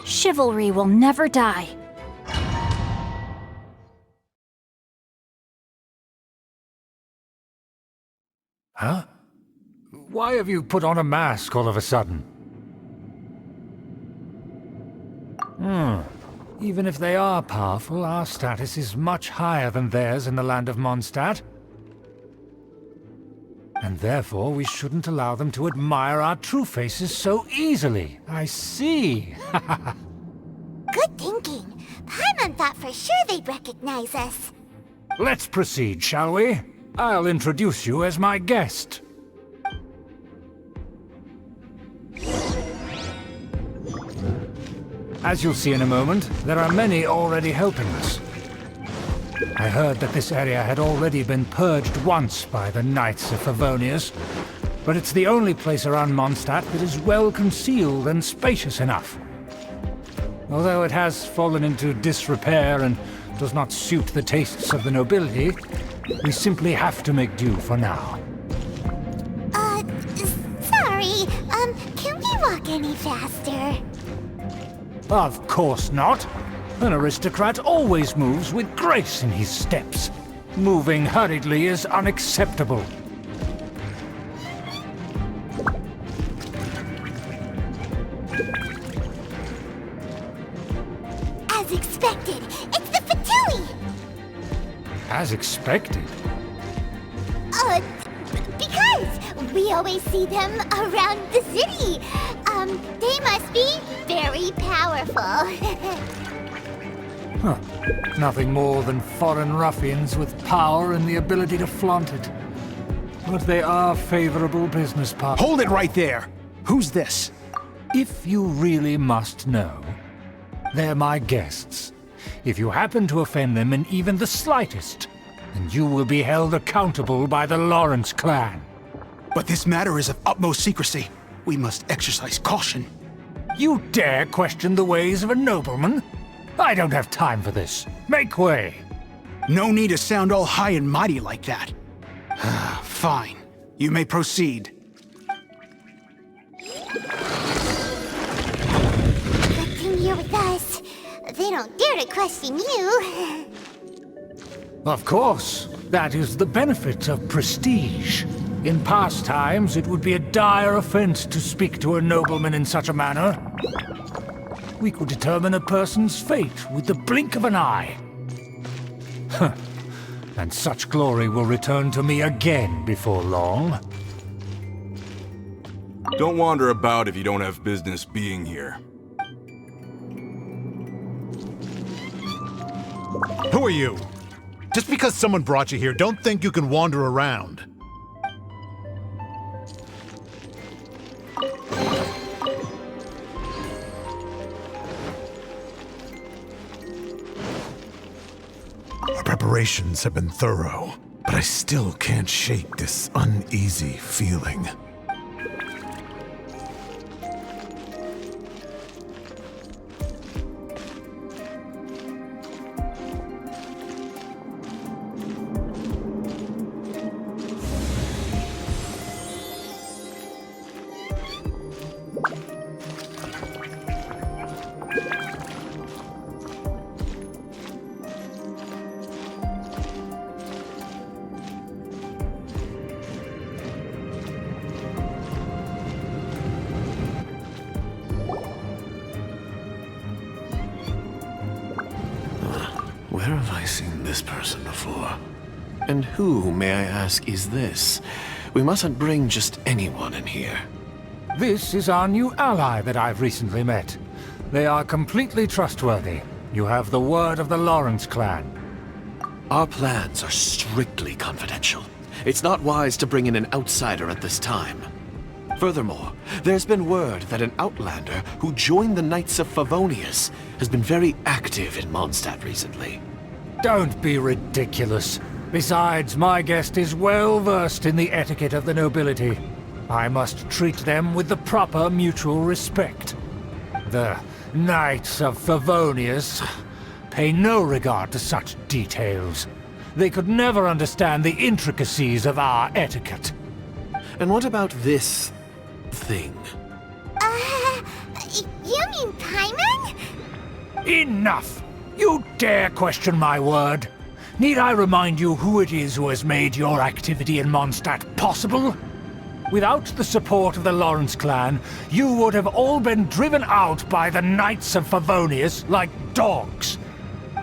Chivalry will never die. Huh? Why have you put on a mask all of a sudden? Even if they are powerful, our status is much higher than theirs in the land of Mondstadt. And therefore, we shouldn't allow them to admire our true faces so easily. I see. Good thinking. Paimon thought for sure they'd recognize us. Let's proceed, shall we? I'll introduce you as my guest. As you'll see in a moment, there are many already helping us. I heard that this area had already been purged once by the Knights of Favonius, but it's the only place around Mondstadt that is well concealed and spacious enough. Although it has fallen into disrepair and does not suit the tastes of the nobility, we simply have to make do for now. Sorry, can we walk any faster? Of course not. An aristocrat always moves with grace in his steps. Moving hurriedly is unacceptable. As expected, it's the Fatui! As expected. Because we always see them around the city. They must be very powerful. Huh. Nothing more than foreign ruffians with power and the ability to flaunt it. But they are favorable business partners. Hold it right there! Who's this? If you really must know, they're my guests. If you happen to offend them in even the slightest, then you will be held accountable by the Lawrence clan. But this matter is of utmost secrecy. We must exercise caution. You dare question the ways of a nobleman? I don't have time for this. Make way! No need to sound all high and mighty like that. Fine. You may proceed. Good thing you're with us. They don't dare to question you. Of course. That is the benefit of prestige. In past times, it would be a dire offense to speak to a nobleman in such a manner. We could determine a person's fate with the blink of an eye. Huh. And such glory will return to me again before long. Don't wander about if you don't have business being here. Who are you? Just because someone brought you here, don't think you can wander around. Our preparations have been thorough, but I still can't shake this uneasy feeling. Where have I seen this person before? And who, may I ask, is this? We mustn't bring just anyone in here. This is our new ally that I've recently met. They are completely trustworthy. You have the word of the Lawrence clan. Our plans are strictly confidential. It's not wise to bring in an outsider at this time. Furthermore, there's been word that an outlander who joined the Knights of Favonius has been very active in Mondstadt recently. Don't be ridiculous. Besides, my guest is well versed in the etiquette of the nobility. I must treat them with the proper mutual respect. The Knights of Favonius pay no regard to such details. They could never understand the intricacies of our etiquette. And what about this thing? You mean Paimon? Enough! You dare question my word? Need I remind you who it is who has made your activity in Mondstadt possible? Without the support of the Lawrence clan, you would have all been driven out by the Knights of Favonius like dogs.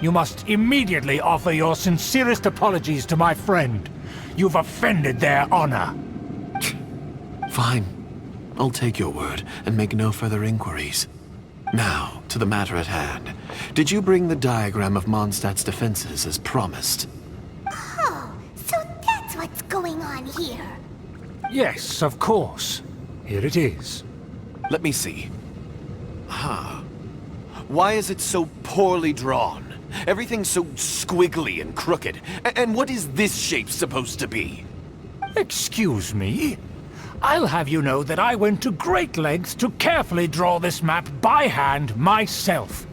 You must immediately offer your sincerest apologies to my friend. You've offended their honor. Fine. I'll take your word and make no further inquiries. Now, to the matter at hand. Did you bring the diagram of Mondstadt's defenses as promised? Oh, so that's what's going on here. Yes, of course. Here it is. Let me see. Why is it so poorly drawn? Everything's so squiggly and crooked. And what is this shape supposed to be? Excuse me? I'll have you know that I went to great lengths to carefully draw this map by hand myself.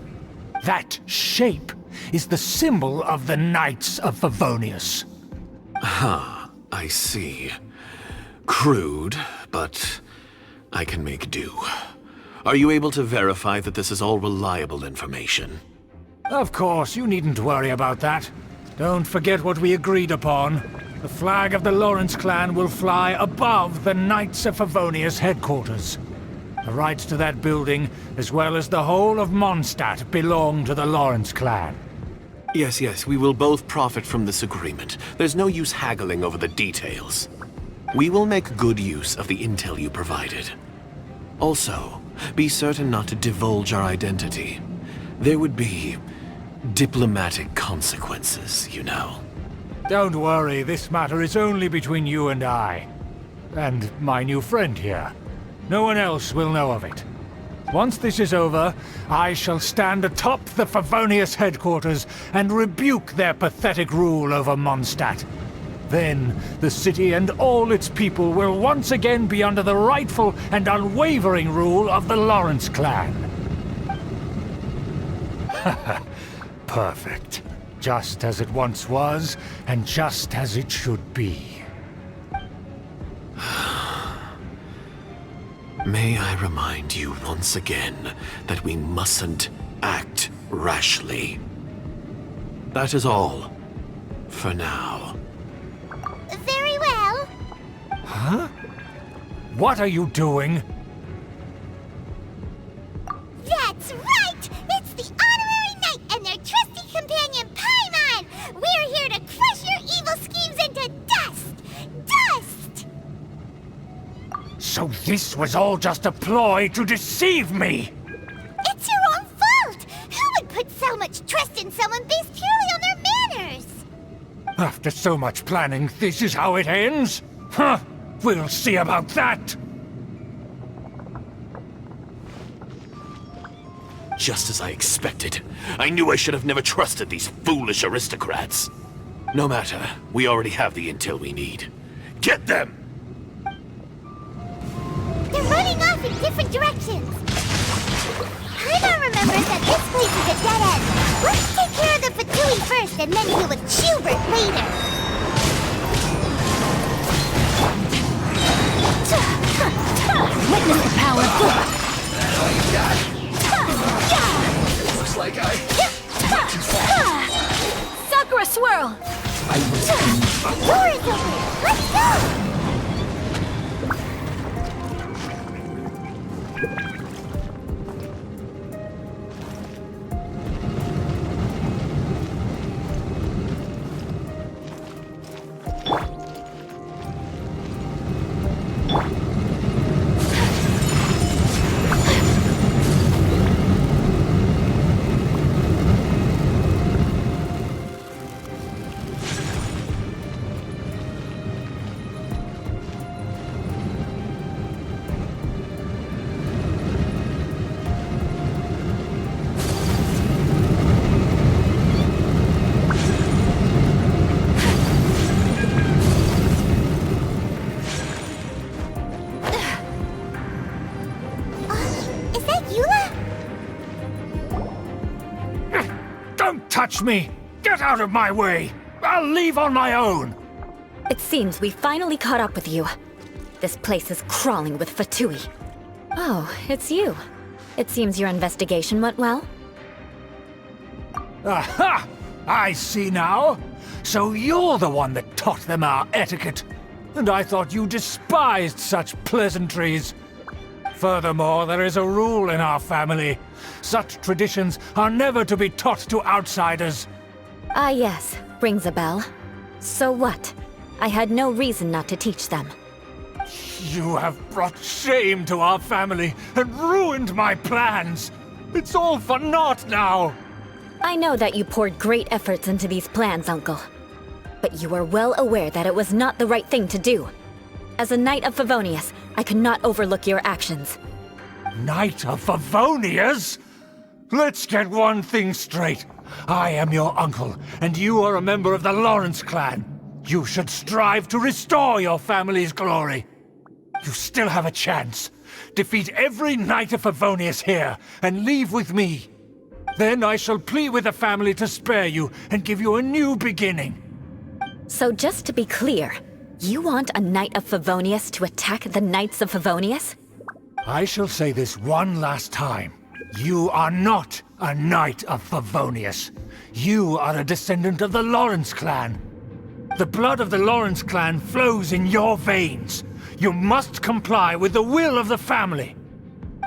That shape is the symbol of the Knights of Favonius. I see. Crude, but I can make do. Are you able to verify that this is all reliable information? Of course, you needn't worry about that. Don't forget what we agreed upon. The flag of the Lawrence clan will fly above the Knights of Favonius headquarters. The rights to that building, as well as the whole of Mondstadt, belong to the Lawrence clan. Yes, we will both profit from this agreement. There's no use haggling over the details. We will make good use of the intel you provided. Also, be certain not to divulge our identity. There would be diplomatic consequences, you know. Don't worry, this matter is only between you and I. And my new friend here. No one else will know of it. Once this is over, I shall stand atop the Favonius headquarters and rebuke their pathetic rule over Mondstadt. Then, the city and all its people will once again be under the rightful and unwavering rule of the Lawrence clan. Perfect. Just as it once was, and just as it should be. May I remind you once again that we mustn't act rashly. That is all. For now. Very well. Huh? What are you doing? That's right! It's the Honorary Knight and their trusty companion, Paimon! We're here to crush your evil schemes into dust! Dust! So this was all just a ploy to deceive me! It's your own fault! Who would put so much trust in someone based purely on their manners? After so much planning, this is how it ends? Huh! We'll see about that! Just as I expected. I knew I should have never trusted these foolish aristocrats. No matter, we already have the intel we need. Get them! They're running off in different directions. Paimon remembers that this place is a dead end. Let's take care of the Fatui first and then deal with Schubert later. Witness the power of good. Looks like I went too far. Sakura swirl! Door is open! Let's go! Touch me! Get out of my way! I'll leave on my own! It seems we finally caught up with you. This place is crawling with Fatui. Oh, it's you. It seems your investigation went well. Aha! I see now! So you're the one that taught them our etiquette! And I thought you despised such pleasantries! Furthermore, there is a rule in our family. Such traditions are never to be taught to outsiders. Ah yes, rings a bell. So what? I had no reason not to teach them. You have brought shame to our family and ruined my plans. It's all for naught now. I know that you poured great efforts into these plans, Uncle. But you are well aware that it was not the right thing to do. As a Knight of Favonius, I could not overlook your actions. Knight of Favonius? Let's get one thing straight. I am your uncle, and you are a member of the Lawrence clan. You should strive to restore your family's glory. You still have a chance. Defeat every Knight of Favonius here, and leave with me. Then I shall plead with the family to spare you and give you a new beginning. So just to be clear, you want a Knight of Favonius to attack the Knights of Favonius? I shall say this one last time. You are not a Knight of Favonius. You are a descendant of the Lawrence clan. The blood of the Lawrence clan flows in your veins. You must comply with the will of the family.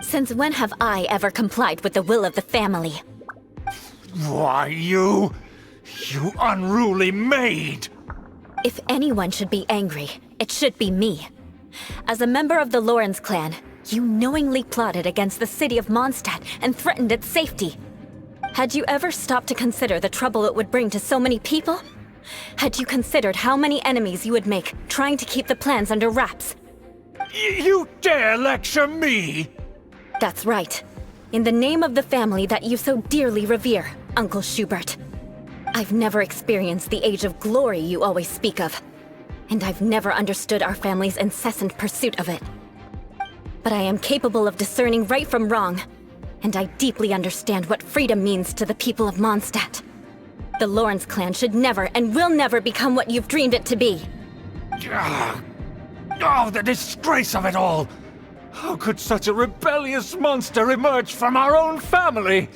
Since when have I ever complied with the will of the family? Why, you unruly maid! If anyone should be angry, it should be me. As a member of the Lawrence clan, you knowingly plotted against the city of Mondstadt and threatened its safety. Had you ever stopped to consider the trouble it would bring to so many people? Had you considered how many enemies you would make trying to keep the plans under wraps? You dare lecture me? That's right. In the name of the family that you so dearly revere, Uncle Schubert. I've never experienced the age of glory you always speak of. And I've never understood our family's incessant pursuit of it. But I am capable of discerning right from wrong. And I deeply understand what freedom means to the people of Mondstadt. The Lawrence clan should never and will never become what you've dreamed it to be. Oh, the disgrace of it all! How could such a rebellious monster emerge from our own family?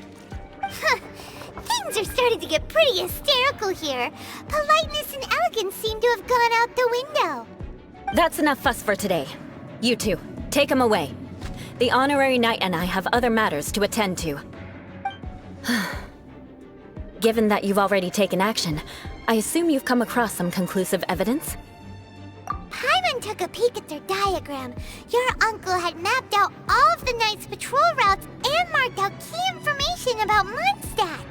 Things are starting to get pretty hysterical here. Politeness and elegance seem to have gone out the window. That's enough fuss for today. You two, take him away. The honorary knight and I have other matters to attend to. Given that you've already taken action, I assume you've come across some conclusive evidence? Paimon took a peek at their diagram. Your uncle had mapped out all of the Knight's patrol routes and marked out key information about Mondstadt.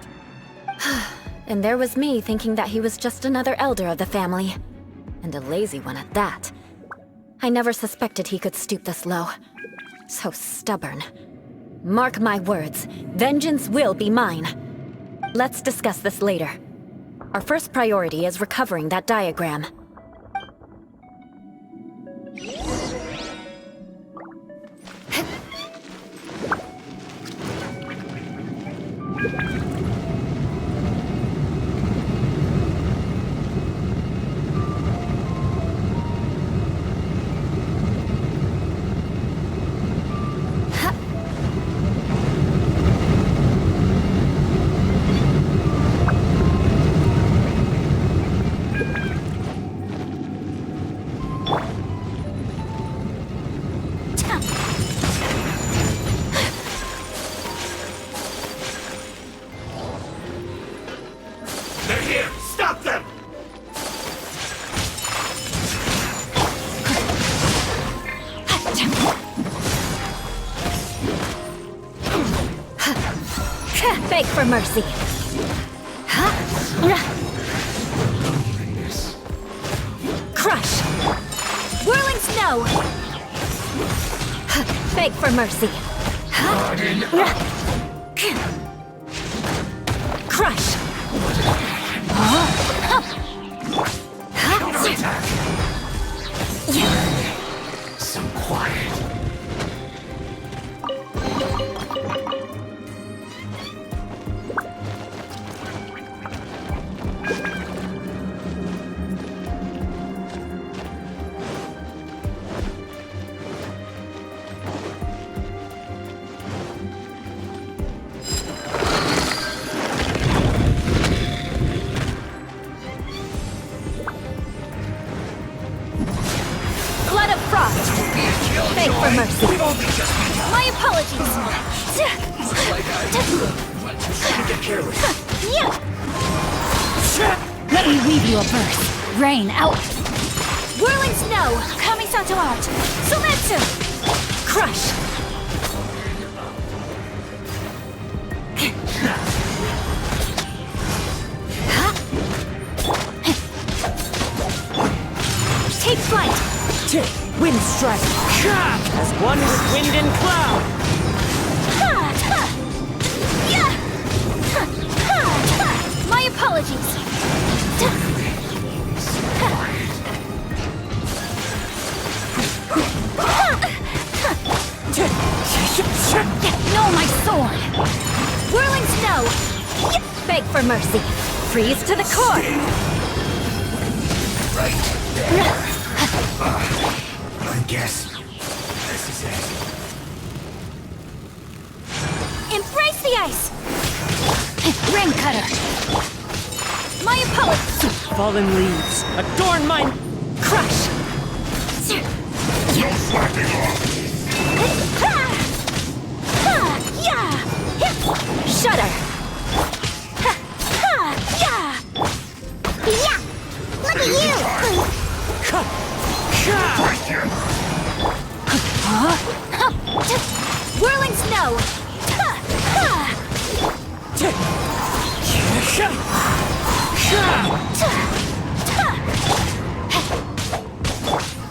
And there was me thinking that he was just another elder of the family. And a lazy one at that. I never suspected he could stoop this low. So stubborn. Mark my words, vengeance will be mine. Let's discuss this later. Our first priority is recovering that diagram. Beg for mercy. Crush. Whirling snow. Beg for mercy. Crush. Some quiet. Beg for mercy. My apologies. Let me weave you a verse. Rain out. Whirling snow. Kamisato out. Sumetsu. Crush. Take flight. Wind strike. As one with wind and cloud. Yeah. apologies! No, my sword! Whirling snow! Beg for mercy! Freeze to the core! Right there. I guess this is it. Embrace the ice! Ring cutter! My apologies! Fallen leaves, adorn my... Crush! Shudder! Yeah! Look at you! Whirling snow!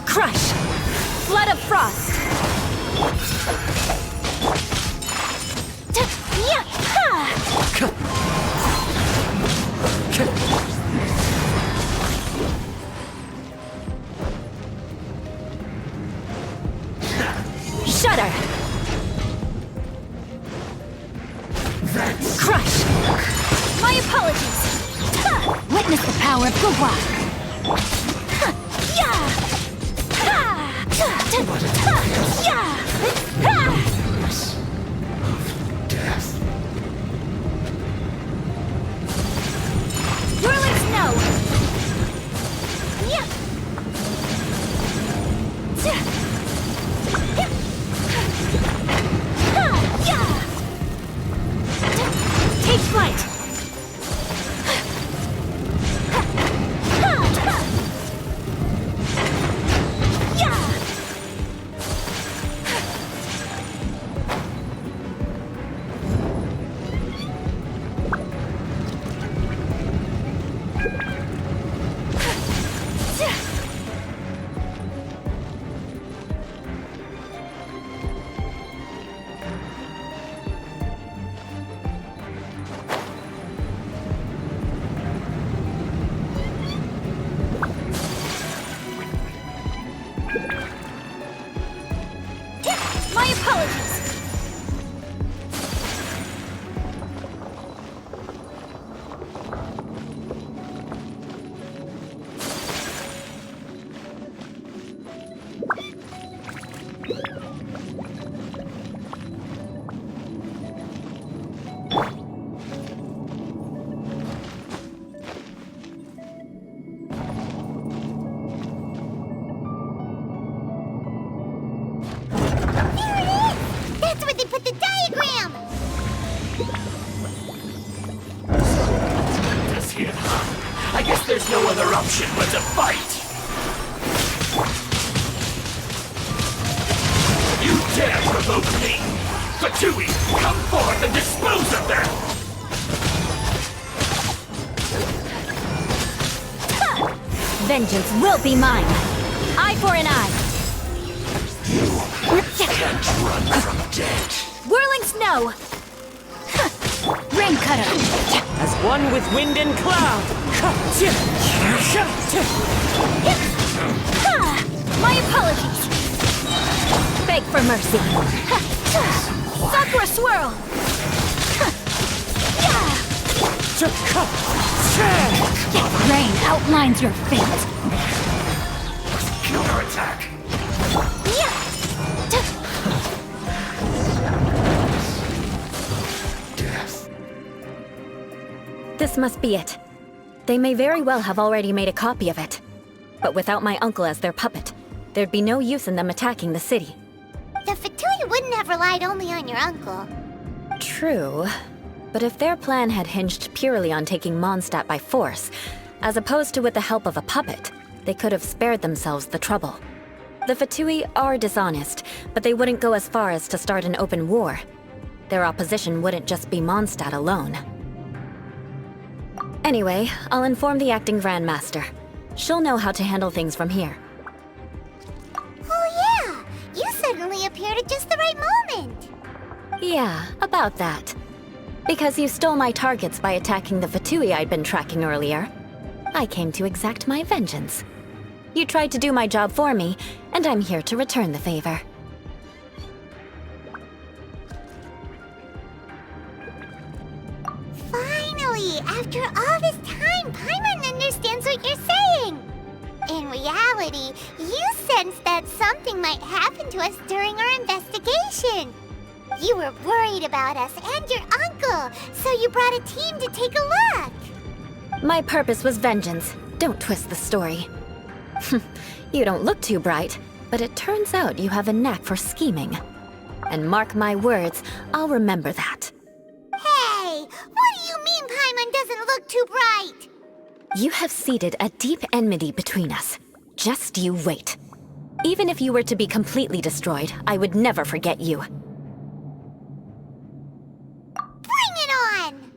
Crush! Flood of frost! Shudder! Crush! My apologies! Witness the power of Gugwa! Death. Whirling snow! Take flight! My apologies! That's where they put the diagram! This here, huh? I guess there's no other option but to fight! You dare provoke me! Fatui, come forth and dispose of them! Vengeance will be mine! Eye for an eye! Can't run from death! Whirling snow! Ring cutter! As one with wind and cloud! My apologies! Beg for mercy! Sakura swirl! Rain outlines your fate! Counterattack! Death. This must be it. They may very well have already made a copy of it. But without my uncle as their puppet, there'd be no use in them attacking the city. The Fatui wouldn't have relied only on your uncle. True. But if their plan had hinged purely on taking Mondstadt by force, as opposed to with the help of a puppet, they could have spared themselves the trouble. The Fatui are dishonest, but they wouldn't go as far as to start an open war. Their opposition wouldn't just be Mondstadt alone. Anyway, I'll inform the acting Grand Master. She'll know how to handle things from here. Oh yeah! You suddenly appeared at just the right moment! Yeah, about that. Because you stole my targets by attacking the Fatui I'd been tracking earlier. I came to exact my vengeance. You tried to do my job for me, and I'm here to return the favor. Finally, after all this time, Paimon understands what you're saying. In reality, you sensed that something might happen to us during our investigation. You were worried about us and your uncle, so you brought a team to take a look. My purpose was vengeance. Don't twist the story. You don't look too bright, but it turns out you have a knack for scheming. And mark my words, I'll remember that. Hey, what do you mean Paimon doesn't look too bright? You have seeded a deep enmity between us. Just you wait. Even if you were to be completely destroyed, I would never forget you. Bring it on!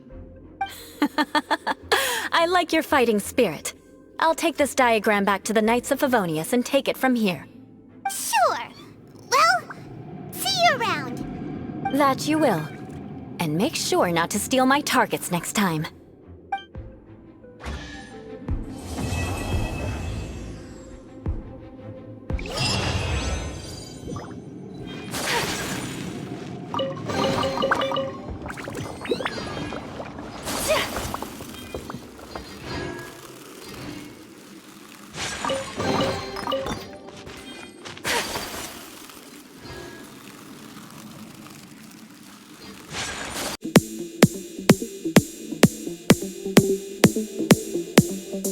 I like your fighting spirit. I'll take this diagram back to the Knights of Favonius and take it from here. Sure. Well, see you around. That you will. And make sure not to steal my targets next time.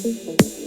Thank you.